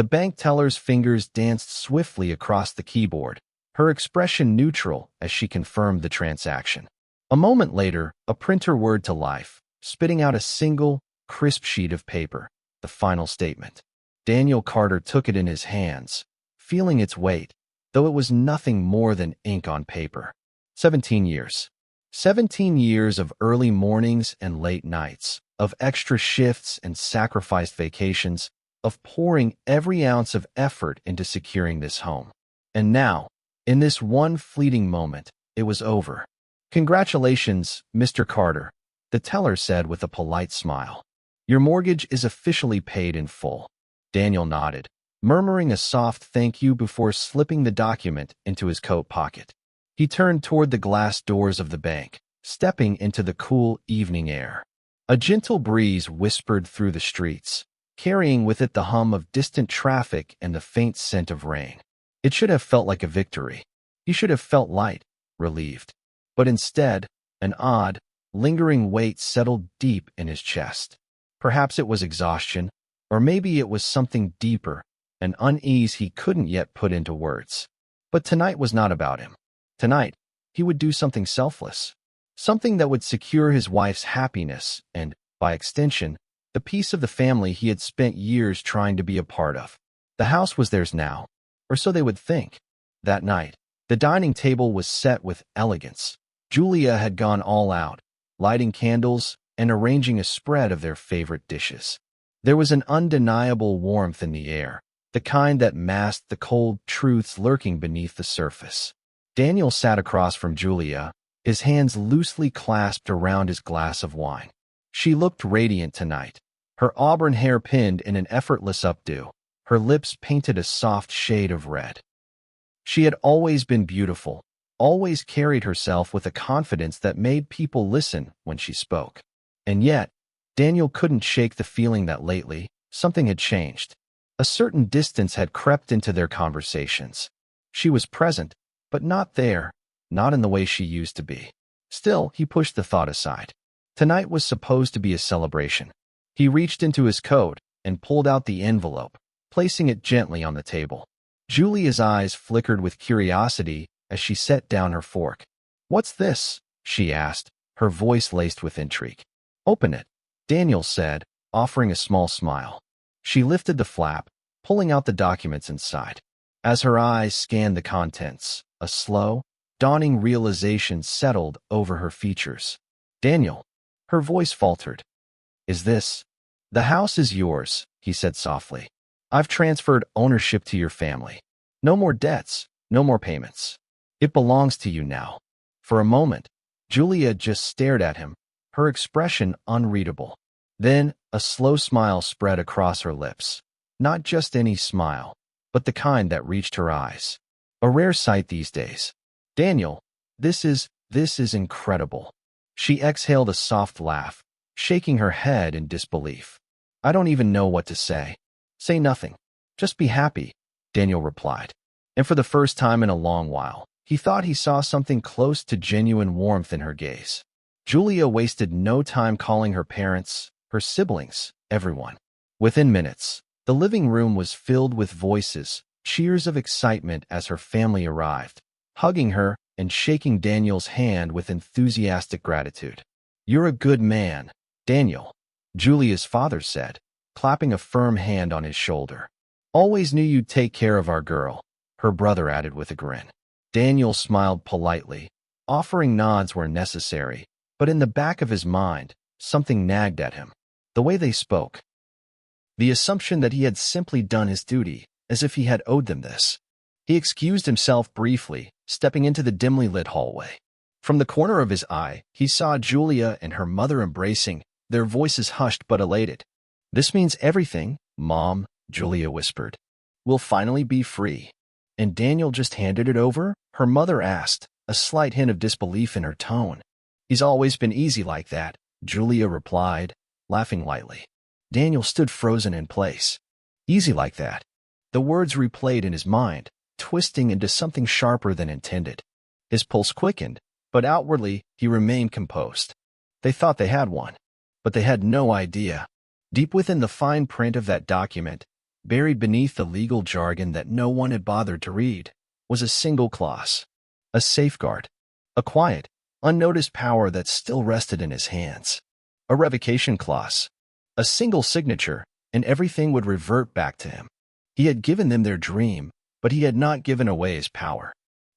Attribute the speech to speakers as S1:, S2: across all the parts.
S1: The bank teller's fingers danced swiftly across the keyboard, her expression neutral as she confirmed the transaction. A moment later, a printer whirred to life, spitting out a single, crisp sheet of paper, the final statement. Daniel Carter took it in his hands, feeling its weight, though it was nothing more than ink on paper. 17 years. 17 years of early mornings and late nights, of extra shifts and sacrificed vacations, of pouring every ounce of effort into securing this home. And now, in this one fleeting moment, it was over. "Congratulations, Mr. Carter," the teller said with a polite smile. "Your mortgage is officially paid in full." Daniel nodded, murmuring a soft thank you before slipping the document into his coat pocket. He turned toward the glass doors of the bank, stepping into the cool evening air. A gentle breeze whispered through the streets, carrying with it the hum of distant traffic and the faint scent of rain. It should have felt like a victory. He should have felt light, relieved. But instead, an odd, lingering weight settled deep in his chest. Perhaps it was exhaustion, or maybe it was something deeper, an unease he couldn't yet put into words. But tonight was not about him. Tonight, he would do something selfless, something that would secure his wife's happiness and, by extension, the peace of the family he had spent years trying to be a part of. The house was theirs now, or so they would think. That night, the dining table was set with elegance. Julia had gone all out, lighting candles and arranging a spread of their favorite dishes. There was an undeniable warmth in the air, the kind that masked the cold truths lurking beneath the surface. Daniel sat across from Julia, his hands loosely clasped around his glass of wine. She looked radiant tonight, her auburn hair pinned in an effortless updo, her lips painted a soft shade of red. She had always been beautiful, always carried herself with a confidence that made people listen when she spoke. And yet, Daniel couldn't shake the feeling that lately, something had changed. A certain distance had crept into their conversations. She was present, but not there, not in the way she used to be. Still, he pushed the thought aside. Tonight was supposed to be a celebration. He reached into his coat and pulled out the envelope, placing it gently on the table. Julia's eyes flickered with curiosity as she set down her fork. "What's this?" she asked, her voice laced with intrigue. "Open it," Daniel said, offering a small smile. She lifted the flap, pulling out the documents inside. As her eyes scanned the contents, a slow, dawning realization settled over her features. "Daniel," her voice faltered. "Is this?" "The house is yours," he said softly. "I've transferred ownership to your family. No more debts, no more payments. It belongs to you now." For a moment, Julia just stared at him, her expression unreadable. Then, a slow smile spread across her lips. Not just any smile, but the kind that reached her eyes. A rare sight these days. "Daniel, this is incredible." She exhaled a soft laugh, shaking her head in disbelief. "I don't even know what to say." "Say nothing. Just be happy," Daniel replied. And for the first time in a long while, he thought he saw something close to genuine warmth in her gaze. Julia wasted no time calling her parents, her siblings, everyone. Within minutes, the living room was filled with voices, cheers of excitement as her family arrived, hugging her and shaking Daniel's hand with enthusiastic gratitude. "You're a good man, Daniel," Julia's father said, clapping a firm hand on his shoulder. "Always knew you'd take care of our girl," her brother added with a grin. Daniel smiled politely, offering nods where necessary, but in the back of his mind, something nagged at him. The way they spoke. The assumption that he had simply done his duty, as if he had owed them this. He excused himself briefly, stepping into the dimly lit hallway. From the corner of his eye, he saw Julia and her mother embracing, their voices hushed but elated. "This means everything, Mom," Julia whispered. "We'll finally be free." "And Daniel just handed it over?" her mother asked, a slight hint of disbelief in her tone. "He's always been easy like that," Julia replied, laughing lightly. Daniel stood frozen in place. "Easy like that?" The words replayed in his mind, twisting into something sharper than intended. His pulse quickened, but outwardly he remained composed. They thought they had one, but they had no idea. Deep within the fine print of that document, Buried beneath the legal jargon that no one had bothered to read was a single clause, a safeguard, a quiet, unnoticed power that still rested in his hands. A revocation clause, a single signature, and everything would revert back to him. He had given them their dream, but he had not given away his power.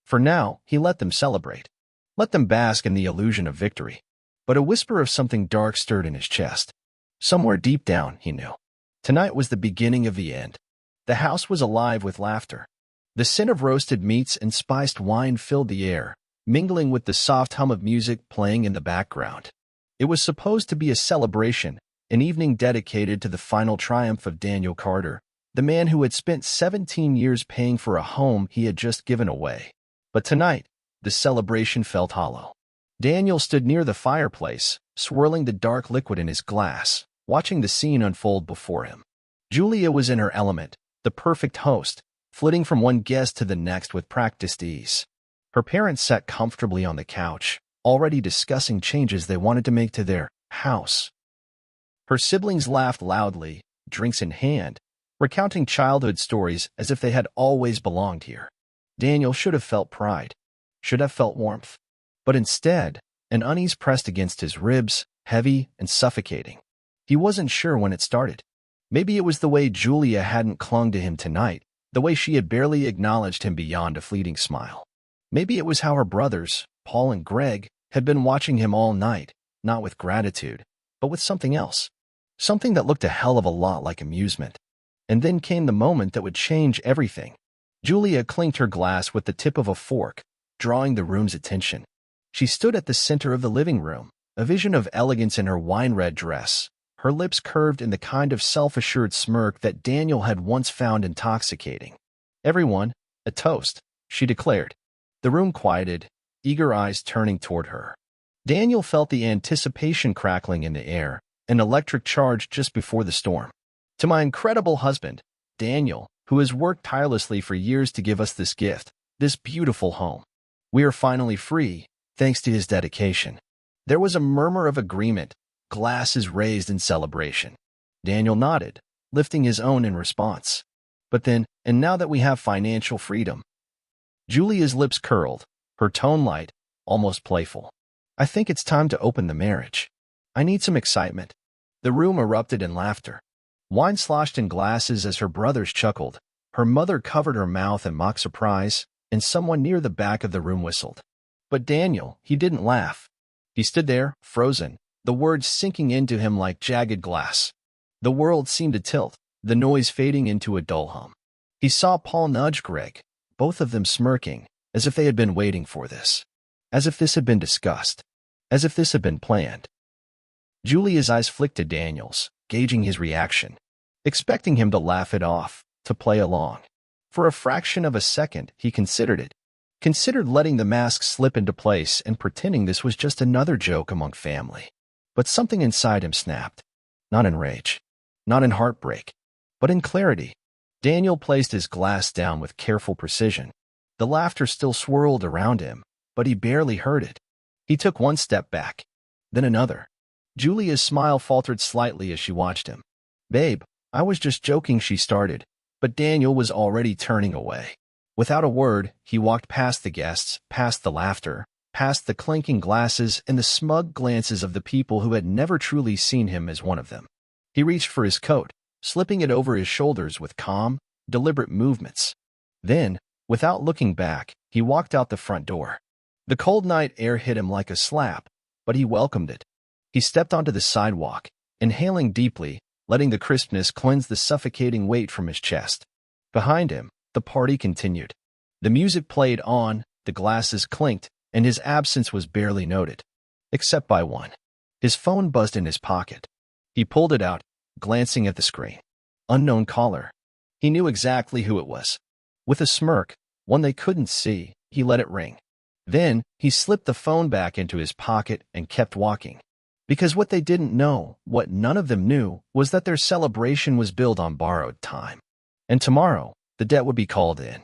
S1: For now, he let them celebrate. Let them bask in the illusion of victory. But a whisper of something dark stirred in his chest. Somewhere deep down, he knew. Tonight was the beginning of the end. The house was alive with laughter. The scent of roasted meats and spiced wine filled the air, mingling with the soft hum of music playing in the background. It was supposed to be a celebration, an evening dedicated to the final triumph of Daniel Carter, the man who had spent 17 years paying for a home he had just given away. But tonight, the celebration felt hollow. Daniel stood near the fireplace, swirling the dark liquid in his glass, watching the scene unfold before him. Julia was in her element, the perfect host, flitting from one guest to the next with practiced ease. Her parents sat comfortably on the couch, already discussing changes they wanted to make to their house. Her siblings laughed loudly, drinks in hand, recounting childhood stories as if they had always belonged here. Daniel should have felt pride, should have felt warmth. But instead, an unease pressed against his ribs, heavy and suffocating. He wasn't sure when it started. Maybe it was the way Julia hadn't clung to him tonight, the way she had barely acknowledged him beyond a fleeting smile. Maybe it was how her brothers, Paul and Greg, had been watching him all night, not with gratitude, but with something else. Something that looked a hell of a lot like amusement. And then came the moment that would change everything. Julia clinked her glass with the tip of a fork, drawing the room's attention. She stood at the center of the living room, a vision of elegance in her wine-red dress, her lips curved in the kind of self-assured smirk that Daniel had once found intoxicating. "Everyone, a toast," she declared. The room quieted, eager eyes turning toward her. Daniel felt the anticipation crackling in the air, an electric charge just before the storm. "To my incredible husband, Daniel, who has worked tirelessly for years to give us this gift, this beautiful home. We are finally free, thanks to his dedication." There was a murmur of agreement, glasses raised in celebration. Daniel nodded, lifting his own in response. "But then, and now that we have financial freedom." Julia's lips curled, her tone light, almost playful. "I think it's time to open the marriage. I need some excitement." The room erupted in laughter. Wine sloshed in glasses as her brothers chuckled. Her mother covered her mouth in mock surprise, and someone near the back of the room whistled. But Daniel, he didn't laugh. He stood there, frozen, the words sinking into him like jagged glass. The world seemed to tilt, the noise fading into a dull hum. He saw Paul nudge Greg, both of them smirking, as if they had been waiting for this. As if this had been discussed. As if this had been planned. Julia's eyes flicked to Daniel's, gauging his reaction, expecting him to laugh it off, to play along. For a fraction of a second, he considered it. Considered letting the mask slip into place and pretending this was just another joke among family. But something inside him snapped. Not in rage. Not in heartbreak. But in clarity. Daniel placed his glass down with careful precision. The laughter still swirled around him, but he barely heard it. He took one step back. Then another. Julia's smile faltered slightly as she watched him. "Babe, I was just joking," she started, but Daniel was already turning away. Without a word, he walked past the guests, past the laughter, past the clinking glasses and the smug glances of the people who had never truly seen him as one of them. He reached for his coat, slipping it over his shoulders with calm, deliberate movements. Then, without looking back, he walked out the front door. The cold night air hit him like a slap, but he welcomed it. He stepped onto the sidewalk, inhaling deeply, letting the crispness cleanse the suffocating weight from his chest. Behind him, the party continued. The music played on, the glasses clinked, and his absence was barely noted. Except by one. His phone buzzed in his pocket. He pulled it out, glancing at the screen. Unknown caller. He knew exactly who it was. With a smirk, one they couldn't see, he let it ring. Then, he slipped the phone back into his pocket and kept walking. Because what they didn't know, what none of them knew, was that their celebration was built on borrowed time. And tomorrow, the debt would be called in.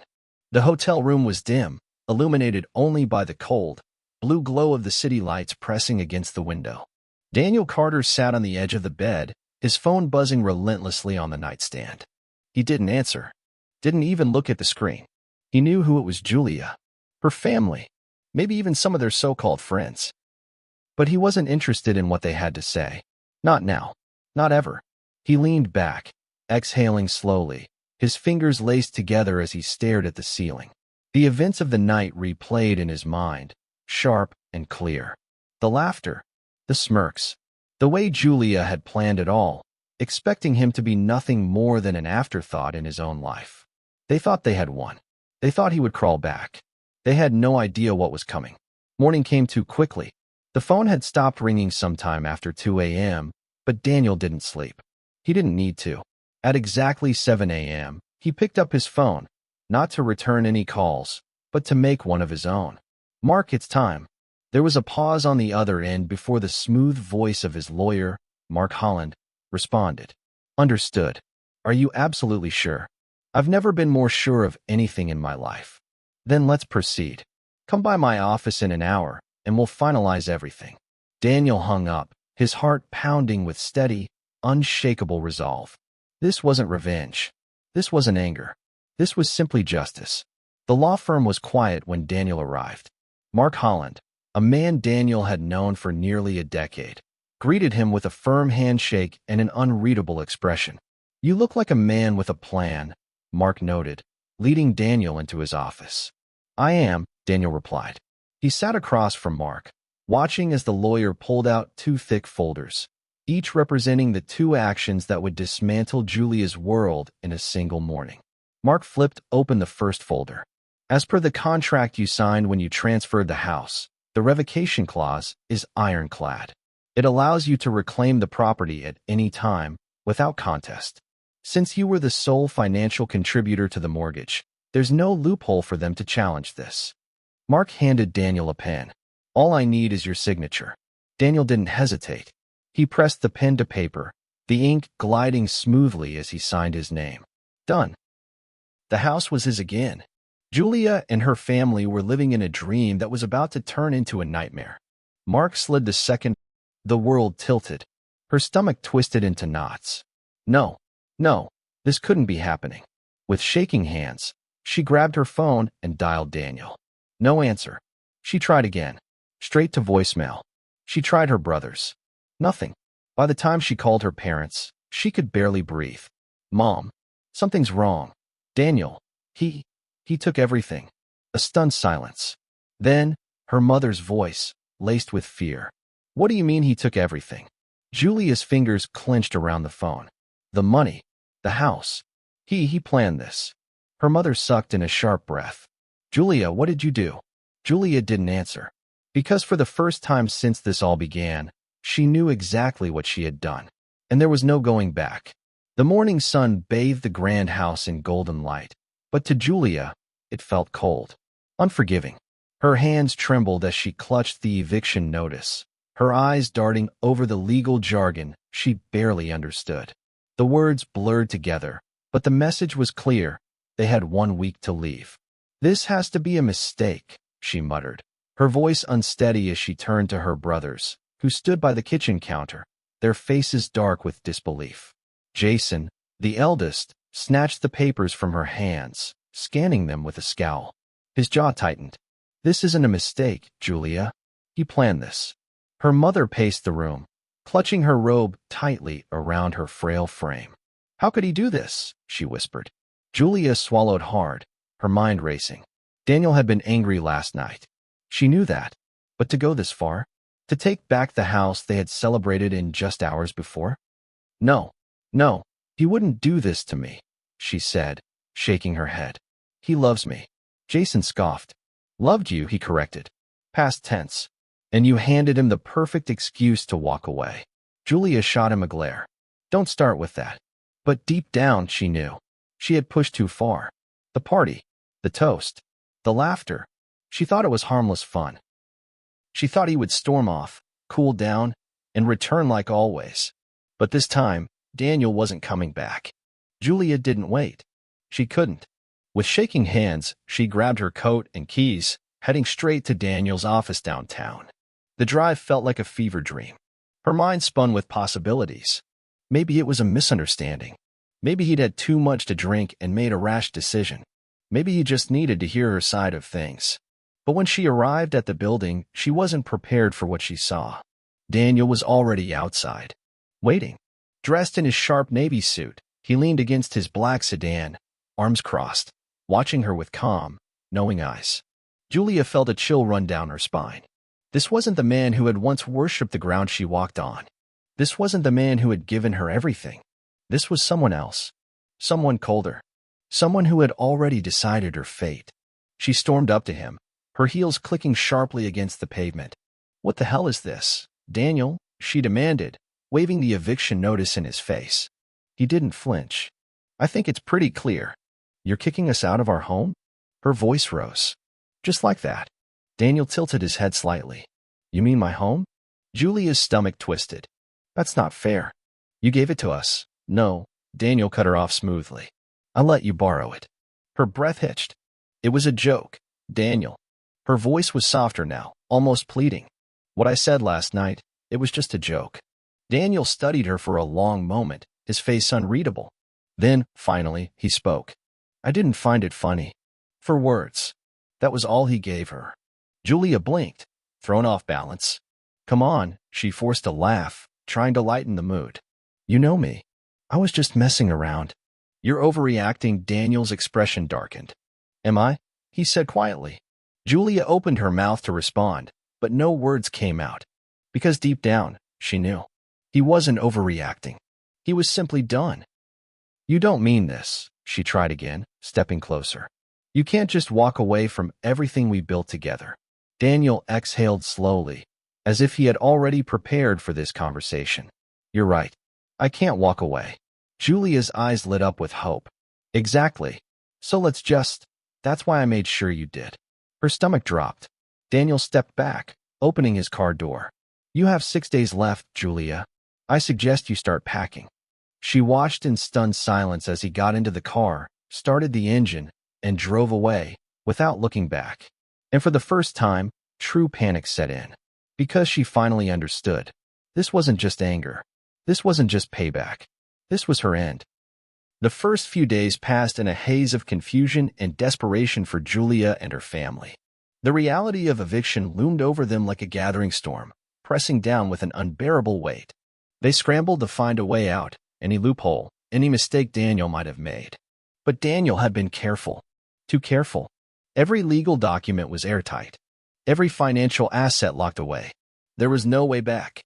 S1: The hotel room was dim, illuminated only by the cold, blue glow of the city lights pressing against the window. Daniel Carter sat on the edge of the bed, his phone buzzing relentlessly on the nightstand. He didn't answer. Didn't even look at the screen. He knew who it was: Julia. Her family. Maybe even some of their so-called friends. But he wasn't interested in what they had to say. Not now. Not ever. He leaned back, exhaling slowly, his fingers laced together as he stared at the ceiling. The events of the night replayed in his mind, sharp and clear. The laughter, the smirks, the way Julia had planned it all, expecting him to be nothing more than an afterthought in his own life. They thought they had won. They thought he would crawl back. They had no idea what was coming. Morning came too quickly. The phone had stopped ringing sometime after 2 a.m., but Daniel didn't sleep. He didn't need to. At exactly 7 a.m., he picked up his phone, not to return any calls, but to make one of his own. "Mark, it's time." There was a pause on the other end before the smooth voice of his lawyer, Mark Holland, responded. "Understood. Are you absolutely sure?" "I've never been more sure of anything in my life." "Then let's proceed. Come by my office in an hour, and we'll finalize everything." Daniel hung up, his heart pounding with steady, unshakable resolve. This wasn't revenge. This wasn't anger. This was simply justice. The law firm was quiet when Daniel arrived. Mark Holland, a man Daniel had known for nearly a decade, greeted him with a firm handshake and an unreadable expression. "You look like a man with a plan," Mark noted, leading Daniel into his office. "I am," Daniel replied. He sat across from Mark, watching as the lawyer pulled out 2 thick folders, each representing the 2 actions that would dismantle Julia's world in a single morning. Mark flipped open the first folder. "As per the contract you signed when you transferred the house, the revocation clause is ironclad. It allows you to reclaim the property at any time, without contest. Since you were the sole financial contributor to the mortgage, there's no loophole for them to challenge this." Mark handed Daniel a pen. "All I need is your signature." Daniel didn't hesitate. He pressed the pen to paper, the ink gliding smoothly as he signed his name. Done. The house was his again. Julia and her family were living in a dream that was about to turn into a nightmare. Mark slid the second. The world tilted. Her stomach twisted into knots. No, this couldn't be happening. With shaking hands, she grabbed her phone and dialed Daniel. No answer. She tried again. Straight to voicemail. She tried her brother's. Nothing. By the time she called her parents, she could barely breathe. "Mom, something's wrong. Daniel, he took everything." A stunned silence. Then, her mother's voice, laced with fear. "What do you mean he took everything?" Julia's fingers clenched around the phone. "The money. The house. He planned this." Her mother sucked in a sharp breath. "Julia, what did you do?" Julia didn't answer. Because for the first time since this all began, she knew exactly what she had done. And there was no going back. The morning sun bathed the grand house in golden light. But to Julia, it felt cold, unforgiving. Her hands trembled as she clutched the eviction notice, her eyes darting over the legal jargon she barely understood. The words blurred together, but the message was clear. They had 1 week to leave. "This has to be a mistake," she muttered, her voice unsteady as she turned to her brothers, who stood by the kitchen counter, their faces dark with disbelief. Jason, the eldest, snatched the papers from her hands, scanning them with a scowl. His jaw tightened. "This isn't a mistake, Julia. He planned this." Her mother paced the room, clutching her robe tightly around her frail frame. "How could he do this?" she whispered. Julia swallowed hard, her mind racing. Daniel had been angry last night. She knew that. But to go this far? To take back the house they had celebrated in just hours before? No, he wouldn't do this to me," she said, shaking her head. "He loves me." Jason scoffed. "Loved you," he corrected. Past tense. "And you handed him the perfect excuse to walk away." Julia shot him a glare. "Don't start with that." But deep down, she knew. She had pushed too far. The party, the toast, the laughter. She thought it was harmless fun. She thought he would storm off, cool down, and return like always. But this time, Daniel wasn't coming back. Julia didn't wait. She couldn't. With shaking hands, she grabbed her coat and keys, heading straight to Daniel's office downtown. The drive felt like a fever dream. Her mind spun with possibilities. Maybe it was a misunderstanding. Maybe he'd had too much to drink and made a rash decision. Maybe he just needed to hear her side of things. But when she arrived at the building, she wasn't prepared for what she saw. Daniel was already outside, waiting. Dressed in his sharp navy suit, he leaned against his black sedan, arms crossed, watching her with calm, knowing eyes. Julia felt a chill run down her spine. This wasn't the man who had once worshipped the ground she walked on. This wasn't the man who had given her everything. This was someone else. Someone colder. Someone who had already decided her fate. She stormed up to him, her heels clicking sharply against the pavement. "What the hell is this, Daniel?" she demanded, waving the eviction notice in his face. He didn't flinch. "I think it's pretty clear. You're kicking us out of our home?" Her voice rose. Just like that. Daniel tilted his head slightly. "You mean my home?" Julia's stomach twisted. "That's not fair. You gave it to us." "No," Daniel cut her off smoothly. "I let you borrow it." Her breath hitched. "It was a joke, Daniel." Her voice was softer now, almost pleading. "What I said last night, it was just a joke." Daniel studied her for a long moment, his face unreadable. Then, finally, he spoke. "I didn't find it funny." For words. That was all he gave her. Julia blinked, thrown off balance. "Come on," she forced a laugh, trying to lighten the mood. "You know me. I was just messing around." "You're overreacting." Daniel's expression darkened. "Am I?" he said quietly. Julia opened her mouth to respond, but no words came out. Because deep down, she knew. He wasn't overreacting. He was simply done. "You don't mean this," she tried again, stepping closer. "You can't just walk away from everything we built together." Daniel exhaled slowly, as if he had already prepared for this conversation. "You're right. I can't walk away." Julia's eyes lit up with hope. "Exactly. So let's just... That's why I made sure you did." Her stomach dropped. Daniel stepped back, opening his car door. "You have 6 days left, Julia. I suggest you start packing." She watched in stunned silence as he got into the car, started the engine, and drove away, without looking back. And for the first time, true panic set in. Because she finally understood. This wasn't just anger. This wasn't just payback. This was her end. The first few days passed in a haze of confusion and desperation for Julia and her family. The reality of eviction loomed over them like a gathering storm, pressing down with an unbearable weight. They scrambled to find a way out, any loophole, any mistake Daniel might have made. But Daniel had been careful. Too careful. Every legal document was airtight. Every financial asset locked away. There was no way back.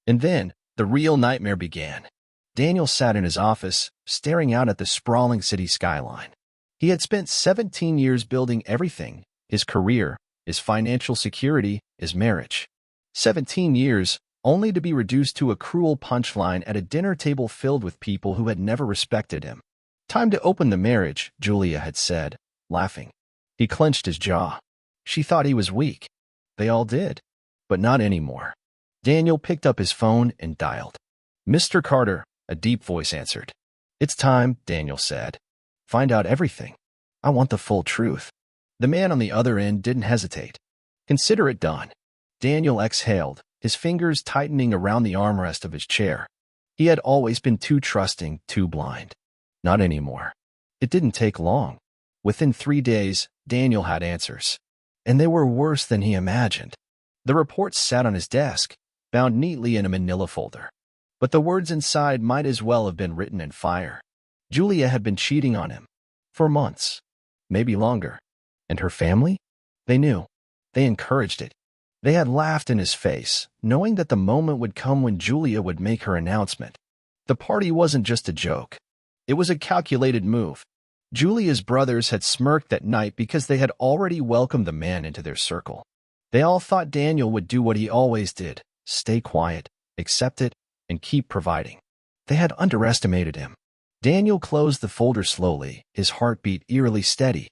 S1: And then, the real nightmare began. Daniel sat in his office, staring out at the sprawling city skyline. He had spent 17 years building everything, his career, his financial security, his marriage. 17 years, only to be reduced to a cruel punchline at a dinner table filled with people who had never respected him. "Time to open the marriage," Julia had said, laughing. He clenched his jaw. She thought he was weak. They all did. But not anymore. Daniel picked up his phone and dialed. "Mr. Carter," a deep voice answered. "It's time," Daniel said. "Find out everything. I want the full truth." The man on the other end didn't hesitate. "Consider it done." Daniel exhaled, his fingers tightening around the armrest of his chair. He had always been too trusting, too blind. Not anymore. It didn't take long. Within 3 days, Daniel had answers. And they were worse than he imagined. The reports sat on his desk, bound neatly in a manila folder. But the words inside might as well have been written in fire. Julia had been cheating on him. For months. Maybe longer. And her family? They knew. They encouraged it. They had laughed in his face, knowing that the moment would come when Julia would make her announcement. The party wasn't just a joke. It was a calculated move. Julia's brothers had smirked at night because they had already welcomed the man into their circle. They all thought Daniel would do what he always did, stay quiet, accept it, and keep providing. They had underestimated him. Daniel closed the folder slowly, his heartbeat eerily steady.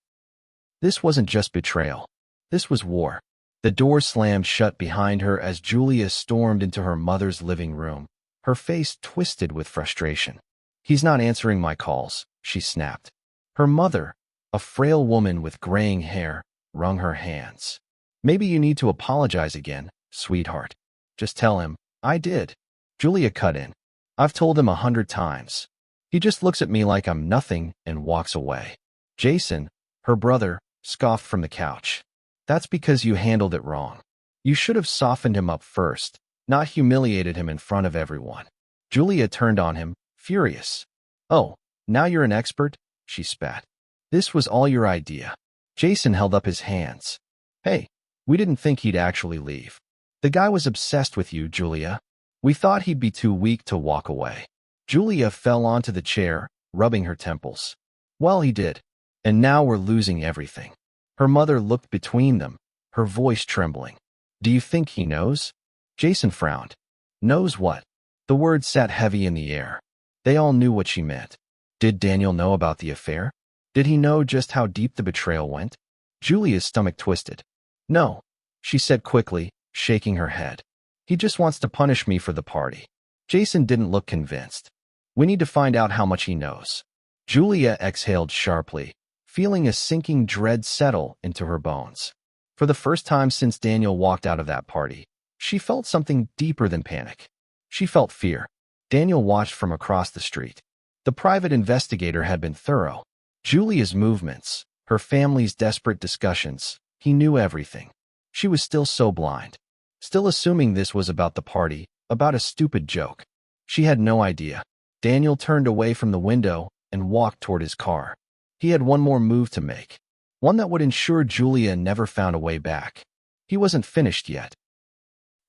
S1: This wasn't just betrayal. This was war. The door slammed shut behind her as Julia stormed into her mother's living room, her face twisted with frustration. "He's not answering my calls," she snapped. Her mother, a frail woman with graying hair, wrung her hands. "Maybe you need to apologize again, sweetheart. Just tell him, I did." Julia cut in. "I've told him 100 times. He just looks at me like I'm nothing and walks away. Jason, her brother, scoffed from the couch. That's because you handled it wrong. You should have softened him up first, not humiliated him in front of everyone. Julia turned on him, furious. Oh, now you're an expert? She spat. This was all your idea. Jason held up his hands. Hey, we didn't think he'd actually leave. The guy was obsessed with you, Julia. We thought he'd be too weak to walk away. Julia fell onto the chair, rubbing her temples. Well, he did. And now we're losing everything. Her mother looked between them, her voice trembling. Do you think he knows? Jason frowned. Knows what? The word sat heavy in the air. They all knew what she meant. Did Daniel know about the affair? Did he know just how deep the betrayal went? Julia's stomach twisted. No, she said quickly, shaking her head. He just wants to punish me for the party. Jason didn't look convinced. We need to find out how much he knows. Julia exhaled sharply, feeling a sinking dread settle into her bones. For the first time since Daniel walked out of that party, she felt something deeper than panic. She felt fear. Daniel watched from across the street. The private investigator had been thorough. Julia's movements, her family's desperate discussions, he knew everything. She was still so blind. Still assuming this was about the party, about a stupid joke. She had no idea. Daniel turned away from the window and walked toward his car. He had one more move to make. One that would ensure Julia never found a way back. He wasn't finished yet.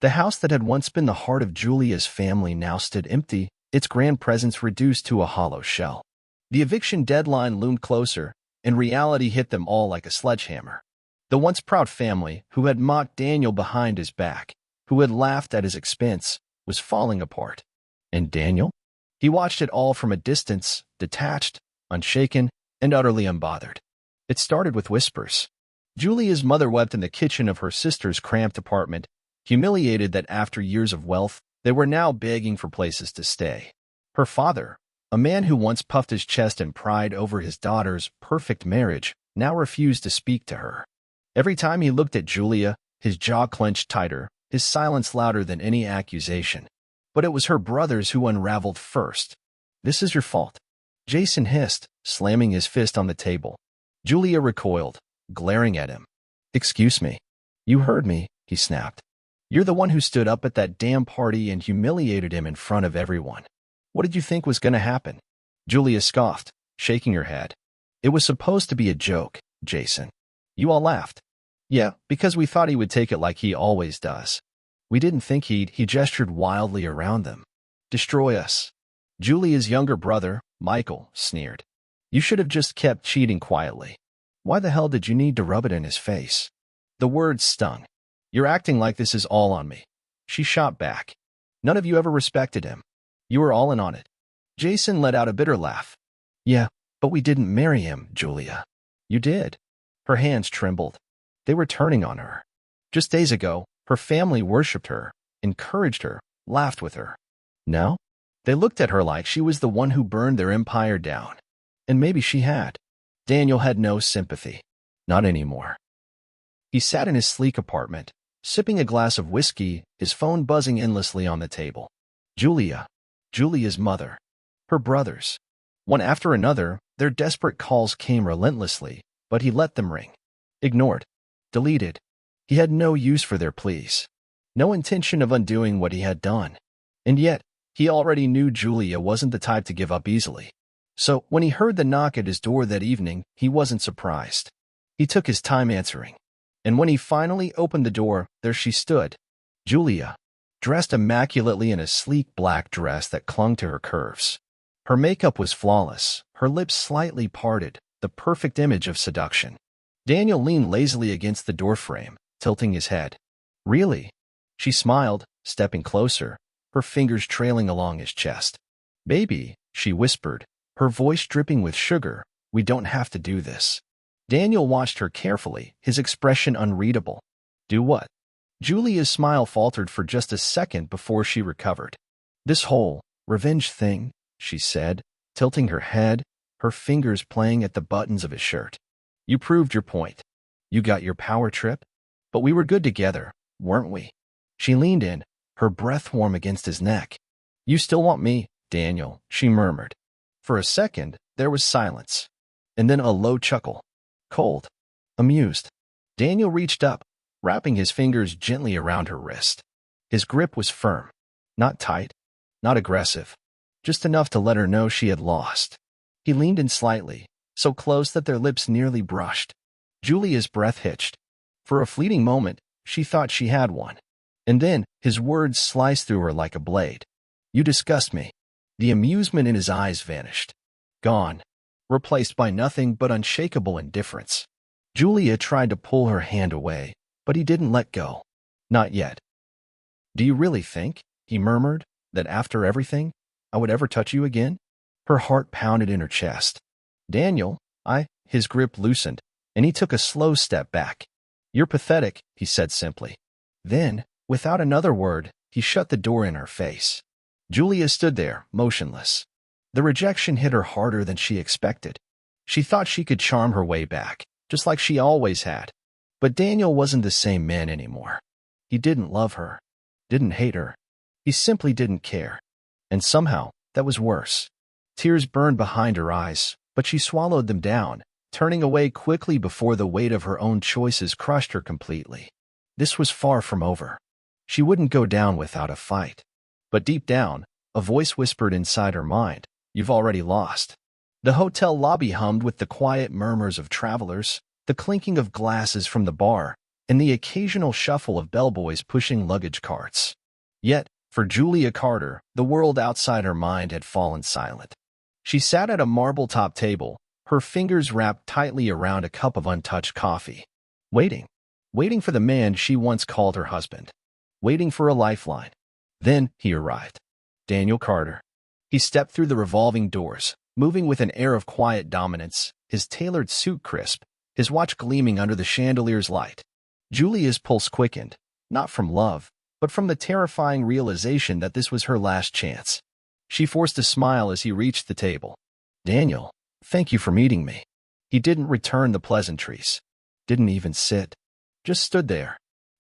S1: The house that had once been the heart of Julia's family now stood empty, its grand presence reduced to a hollow shell. The eviction deadline loomed closer, and reality hit them all like a sledgehammer. The once proud family, who had mocked Daniel behind his back, who had laughed at his expense, was falling apart. And Daniel? He watched it all from a distance, detached, unshaken, and utterly unbothered. It started with whispers. Julia's mother wept in the kitchen of her sister's cramped apartment, humiliated that after years of wealth, they were now begging for places to stay. Her father, a man who once puffed his chest in pride over his daughter's perfect marriage, now refused to speak to her. Every time he looked at Julia, his jaw clenched tighter, his silence louder than any accusation. But it was her brothers who unraveled first. This is your fault, Jason hissed, slamming his fist on the table. Julia recoiled, glaring at him. Excuse me. You heard me, he snapped. You're the one who stood up at that damn party and humiliated him in front of everyone. What did you think was going to happen? Julia scoffed, shaking her head. It was supposed to be a joke, Jason. You all laughed. Yeah, because we thought he would take it like he always does. We didn't think he gestured wildly around them. Destroy us. Julia's younger brother, Michael, sneered. You should have just kept cheating quietly. Why the hell did you need to rub it in his face? The words stung. You're acting like this is all on me. She shot back. None of you ever respected him. You were all in on it. Jason let out a bitter laugh. Yeah, but we didn't marry him, Julia. You did. Her hands trembled. They were turning on her. Just days ago, her family worshipped her, encouraged her, laughed with her. Now, they looked at her like she was the one who burned their empire down. And maybe she had. Daniel had no sympathy. Not anymore. He sat in his sleek apartment, sipping a glass of whiskey, his phone buzzing endlessly on the table. Julia's mother, her brothers. One after another, their desperate calls came relentlessly, but he let them ring. Ignored. Deleted. He had no use for their pleas. No intention of undoing what he had done. And yet, he already knew Julia wasn't the type to give up easily. So, when he heard the knock at his door that evening, he wasn't surprised. He took his time answering. And when he finally opened the door, there she stood. Julia, dressed immaculately in a sleek black dress that clung to her curves. Her makeup was flawless, her lips slightly parted, the perfect image of seduction. Daniel leaned lazily against the doorframe, tilting his head. Really? She smiled, stepping closer, her fingers trailing along his chest. Baby, she whispered, her voice dripping with sugar, we don't have to do this. Daniel watched her carefully, his expression unreadable. Do what? Julia's smile faltered for just a second before she recovered. This whole revenge thing, she said, tilting her head, her fingers playing at the buttons of his shirt. You proved your point. You got your power trip. But we were good together, weren't we? She leaned in, her breath warm against his neck. You still want me, Daniel, she murmured. For a second, there was silence, and then a low chuckle. Cold. Amused. Daniel reached up, wrapping his fingers gently around her wrist. His grip was firm. Not tight. Not aggressive. Just enough to let her know she had lost. He leaned in slightly, so close that their lips nearly brushed. Julia's breath hitched. For a fleeting moment, she thought she had one. And then, his words sliced through her like a blade. You disgust me. The amusement in his eyes vanished. Gone. Replaced by nothing but unshakable indifference. Julia tried to pull her hand away, but he didn't let go. Not yet. Do you really think, he murmured, that after everything, I would ever touch you again? Her heart pounded in her chest. Daniel, his grip loosened, and he took a slow step back. You're pathetic, he said simply. Then, without another word, he shut the door in her face. Julia stood there, motionless. The rejection hit her harder than she expected. She thought she could charm her way back, just like she always had. But Daniel wasn't the same man anymore. He didn't love her, didn't hate her. He simply didn't care. And somehow, that was worse. Tears burned behind her eyes, but she swallowed them down, turning away quickly before the weight of her own choices crushed her completely. This was far from over. She wouldn't go down without a fight. But deep down, a voice whispered inside her mind, you've already lost. The hotel lobby hummed with the quiet murmurs of travelers, the clinking of glasses from the bar, and the occasional shuffle of bellboys pushing luggage carts. Yet, for Julia Carter, the world outside her mind had fallen silent. She sat at a marble-top table, her fingers wrapped tightly around a cup of untouched coffee. Waiting for the man she once called her husband. Waiting for a lifeline. Then he arrived. Daniel Carter. He stepped through the revolving doors, moving with an air of quiet dominance, his tailored suit crisp, his watch gleaming under the chandelier's light. Julia's pulse quickened, not from love, but from the terrifying realization that this was her last chance. She forced a smile as he reached the table. Daniel, thank you for meeting me. He didn't return the pleasantries. Didn't even sit. Just stood there,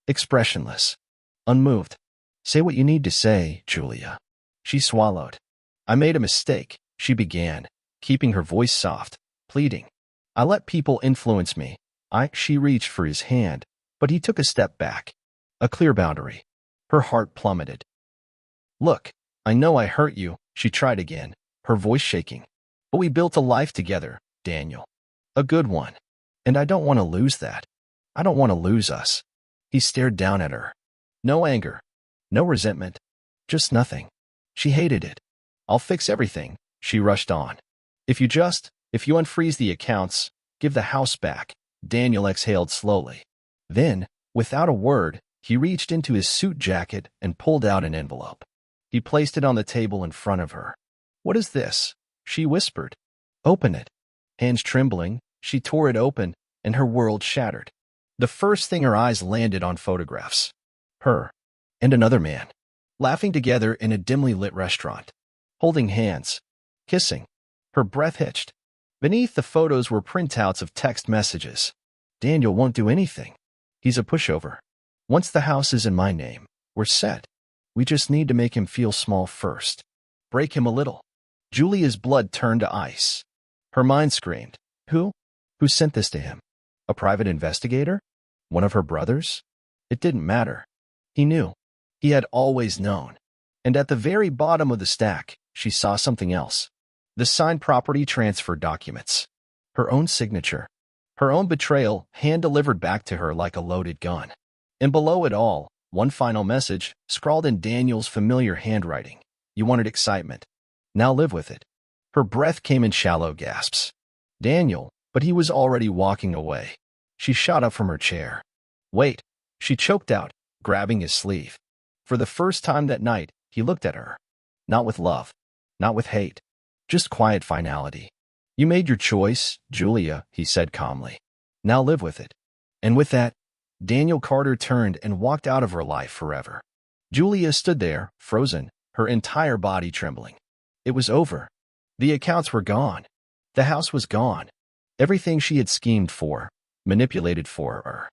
S1: expressionless, unmoved. Say what you need to say, Julia. She swallowed. I made a mistake, she began, keeping her voice soft, pleading. I let people influence me. She reached for his hand, but he took a step back. A clear boundary. Her heart plummeted. Look, I know I hurt you, she tried again, her voice shaking. But we built a life together, Daniel. A good one. And I don't want to lose that. I don't want to lose us. He stared down at her. No anger. No resentment. Just nothing. She hated it. I'll fix everything, she rushed on. If you unfreeze the accounts, give the house back. Daniel exhaled slowly. Then, without a word, he reached into his suit jacket and pulled out an envelope. He placed it on the table in front of her. What is this? She whispered. Open it. Hands trembling, she tore it open, and her world shattered. The first thing her eyes landed on photographs. Her. And another man. Laughing together in a dimly lit restaurant. Holding hands. Kissing. Her breath hitched. Beneath the photos were printouts of text messages. Daniel won't do anything. He's a pushover. Once the house is in my name, we're set. We just need to make him feel small first. Break him a little. Julia's blood turned to ice. Her mind screamed. Who? Who sent this to him? A private investigator? One of her brothers? It didn't matter. He knew. He had always known. And at the very bottom of the stack, she saw something else. The signed property transfer documents. Her own signature. Her own betrayal, hand-delivered back to her like a loaded gun. And below it all, one final message, scrawled in Daniel's familiar handwriting. You wanted excitement. Now live with it. Her breath came in shallow gasps. Daniel, but he was already walking away. She shot up from her chair. Wait, she choked out, grabbing his sleeve. For the first time that night, he looked at her. Not with love. Not with hate. Just quiet finality. You made your choice, Julia, he said calmly. Now live with it. And with that, Daniel Carter turned and walked out of her life forever. Julia stood there, frozen, her entire body trembling. It was over. The accounts were gone. The house was gone. Everything she had schemed for, manipulated for her,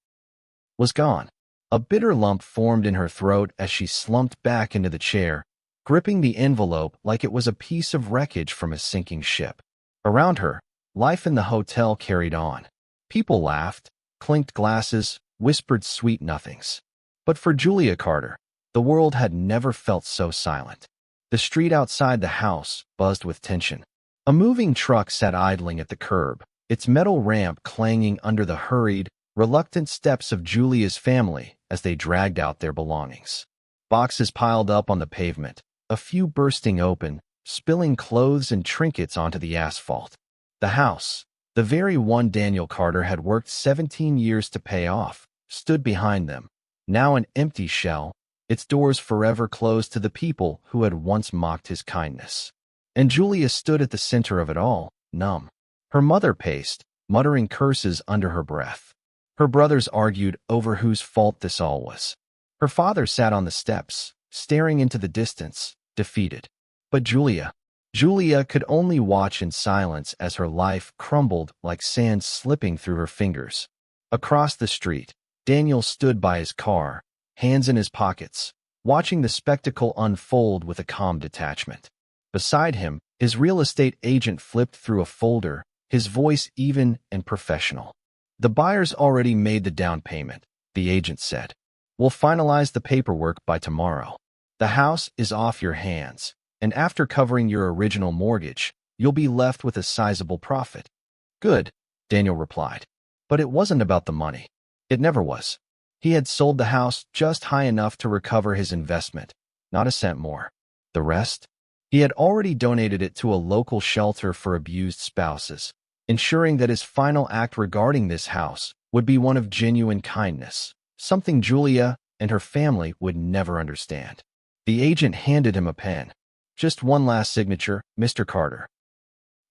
S1: was gone. A bitter lump formed in her throat as she slumped back into the chair, gripping the envelope like it was a piece of wreckage from a sinking ship. Around her, life in the hotel carried on. People laughed, clinked glasses, whispered sweet nothings. But for Julia Carter, the world had never felt so silent. The street outside the house buzzed with tension. A moving truck sat idling at the curb, its metal ramp clanging under the hurried, reluctant steps of Julia's family as they dragged out their belongings. Boxes piled up on the pavement, a few bursting open, spilling clothes and trinkets onto the asphalt. The house, the very one Daniel Carter had worked 17 years to pay off, stood behind them, now an empty shell, its doors forever closed to the people who had once mocked his kindness. And Julia stood at the center of it all, numb. Her mother paced, muttering curses under her breath. Her brothers argued over whose fault this all was. Her father sat on the steps, staring into the distance, defeated. But Julia could only watch in silence as her life crumbled like sand slipping through her fingers. Across the street, Daniel stood by his car, hands in his pockets, watching the spectacle unfold with a calm detachment. Beside him, his real estate agent flipped through a folder, his voice even and professional. "The buyer's already made the down payment," the agent said. "We'll finalize the paperwork by tomorrow. The house is off your hands, and after covering your original mortgage, you'll be left with a sizable profit." "Good," Daniel replied. But it wasn't about the money. It never was. He had sold the house just high enough to recover his investment, not a cent more. The rest? He had already donated it to a local shelter for abused spouses, ensuring that his final act regarding this house would be one of genuine kindness, something Julia and her family would never understand. The agent handed him a pen. "Just one last signature, Mr. Carter."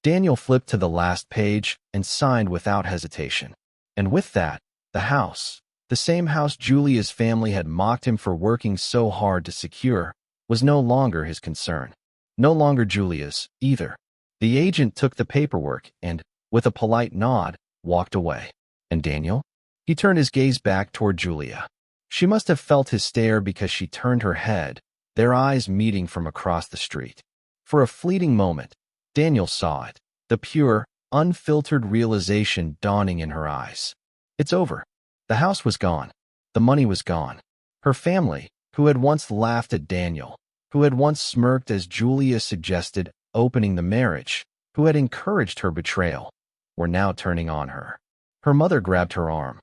S1: Daniel flipped to the last page and signed without hesitation. And with that, the house, the same house Julia's family had mocked him for working so hard to secure, was no longer his concern. No longer Julia's, either. The agent took the paperwork and, with a polite nod, walked away. And Daniel? He turned his gaze back toward Julia. She must have felt his stare because she turned her head, their eyes meeting from across the street. For a fleeting moment, Daniel saw it, the pure, unfiltered realization dawning in her eyes. It's over. The house was gone. The money was gone. Her family, who had once laughed at Daniel, who had once smirked as Julia suggested opening the marriage, who had encouraged her betrayal, were now turning on her. Her mother grabbed her arm.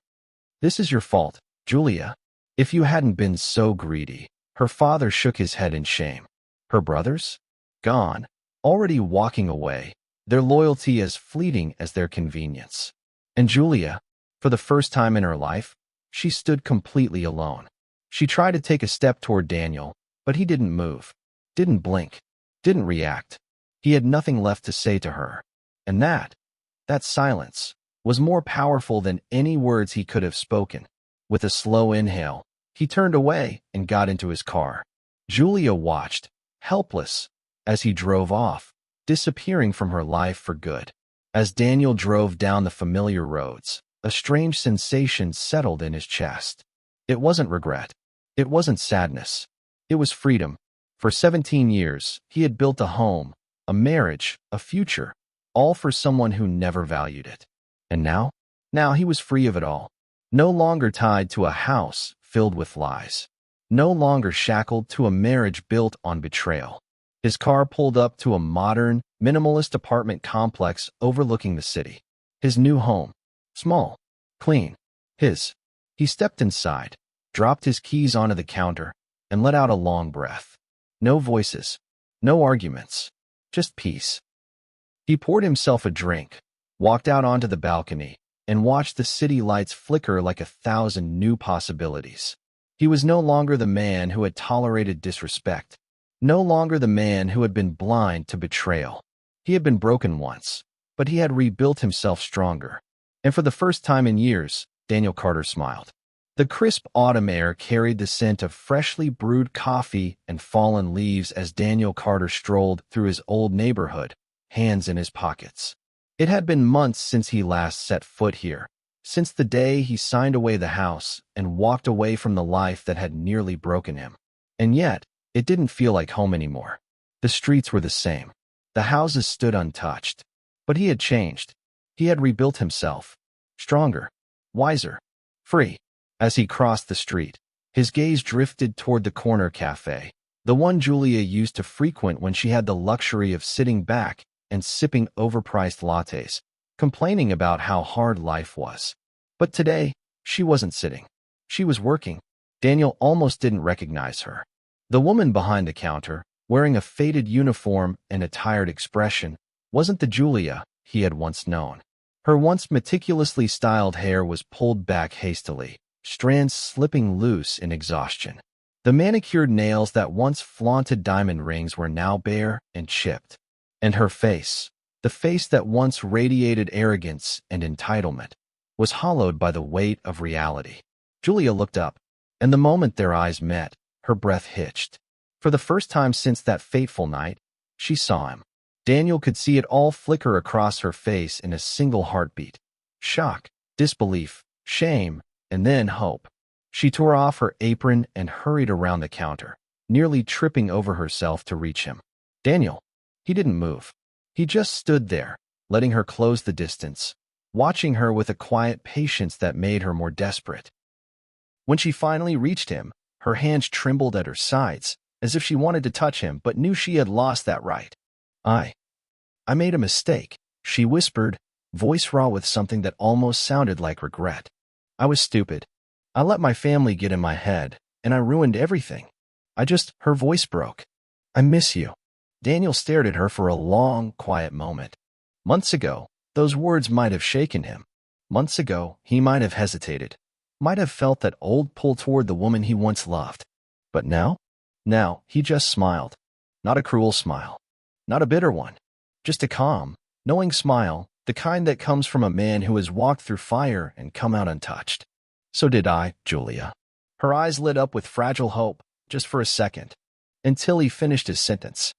S1: "This is your fault, Julia. If you hadn't been so greedy." Her father shook his head in shame. Her brothers? Gone, already walking away, their loyalty as fleeting as their convenience. And Julia, for the first time in her life, she stood completely alone. She tried to take a step toward Daniel, but he didn't move, didn't blink, didn't react. He had nothing left to say to her. And that silence, was more powerful than any words he could have spoken. With a slow inhale, he turned away and got into his car. Julia watched, helpless, as he drove off, disappearing from her life for good. As Daniel drove down the familiar roads, a strange sensation settled in his chest. It wasn't regret. It wasn't sadness. It was freedom. For 17 years, he had built a home, a marriage, a future, all for someone who never valued it. And now he was free of it all. No longer tied to a house filled with lies. No longer shackled to a marriage built on betrayal. His car pulled up to a modern, minimalist apartment complex overlooking the city. His new home. Small. Clean. His. He stepped inside, dropped his keys onto the counter, and let out a long breath. No voices. No arguments. Just peace. He poured himself a drink, walked out onto the balcony, and watched the city lights flicker like 1,000 new possibilities. He was no longer the man who had tolerated disrespect, no longer the man who had been blind to betrayal. He had been broken once, but he had rebuilt himself stronger. And for the first time in years, Daniel Carter smiled. The crisp autumn air carried the scent of freshly brewed coffee and fallen leaves as Daniel Carter strolled through his old neighborhood, hands in his pockets. It had been months since he last set foot here, since the day he signed away the house and walked away from the life that had nearly broken him. And yet, It didn't feel like home anymore. The streets were the same. The houses stood untouched. But he had changed. He had rebuilt himself. Stronger, wiser, free. As he crossed the street, his gaze drifted toward the corner cafe, the one Julia used to frequent when she had the luxury of sitting back and sipping overpriced lattes, complaining about how hard life was. But today, she wasn't sitting. She was working. Daniel almost didn't recognize her. The woman behind the counter, wearing a faded uniform and a tired expression, wasn't the Julia he had once known. Her once meticulously styled hair was pulled back hastily, strands slipping loose in exhaustion. The manicured nails that once flaunted diamond rings were now bare and chipped. And her face, the face that once radiated arrogance and entitlement, was hollowed by the weight of reality. Julia looked up, and the moment their eyes met, her breath hitched. For the first time since that fateful night, she saw him. Daniel could see it all flicker across her face in a single heartbeat. Shock, disbelief, shame, and then hope. She tore off her apron and hurried around the counter, nearly tripping over herself to reach him. Daniel. He didn't move. He just stood there, letting her close the distance, watching her with a quiet patience that made her more desperate. When she finally reached him, her hands trembled at her sides, as if she wanted to touch him but knew she had lost that right. I made a mistake, she whispered, voice raw with something that almost sounded like regret. I was stupid. I let my family get in my head, and I ruined everything. Her voice broke. I miss you. Daniel stared at her for a long, quiet moment. Months ago, those words might have shaken him. Months ago, he might have hesitated, might have felt that old pull toward the woman he once loved. But now? Now, he just smiled. Not a cruel smile. Not a bitter one. Just a calm, knowing smile, the kind that comes from a man who has walked through fire and come out untouched. So did I, Julia. Her eyes lit up with fragile hope, just for a second, until he finished his sentence.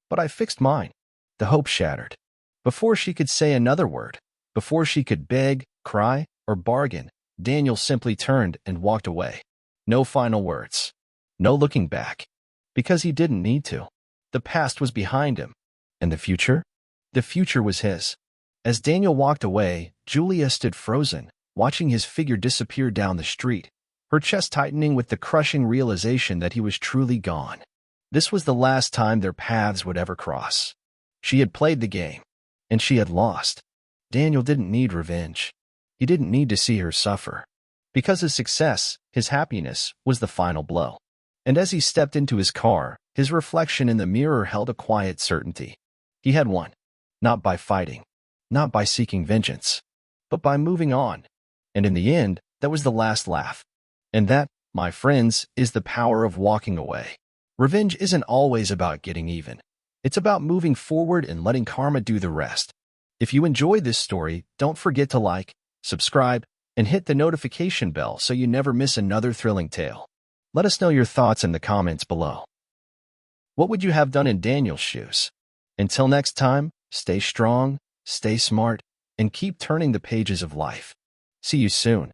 S1: But I fixed mine. The hope shattered. Before she could say another word, before she could beg, cry, or bargain, Daniel simply turned and walked away. No final words. No looking back. Because he didn't need to. The past was behind him. And the future? The future was his. As Daniel walked away, Julia stood frozen, watching his figure disappear down the street, her chest tightening with the crushing realization that he was truly gone. This was the last time their paths would ever cross. She had played the game, and she had lost. Daniel didn't need revenge. He didn't need to see her suffer. Because his success, his happiness, was the final blow. And as he stepped into his car, his reflection in the mirror held a quiet certainty. He had won. Not by fighting. Not by seeking vengeance. But by moving on. And in the end, that was the last laugh. And that, my friends, is the power of walking away. Revenge isn't always about getting even. It's about moving forward and letting karma do the rest. If you enjoyed this story, don't forget to like, subscribe, and hit the notification bell so you never miss another thrilling tale. Let us know your thoughts in the comments below. What would you have done in Daniel's shoes? Until next time, stay strong, stay smart, and keep turning the pages of life. See you soon.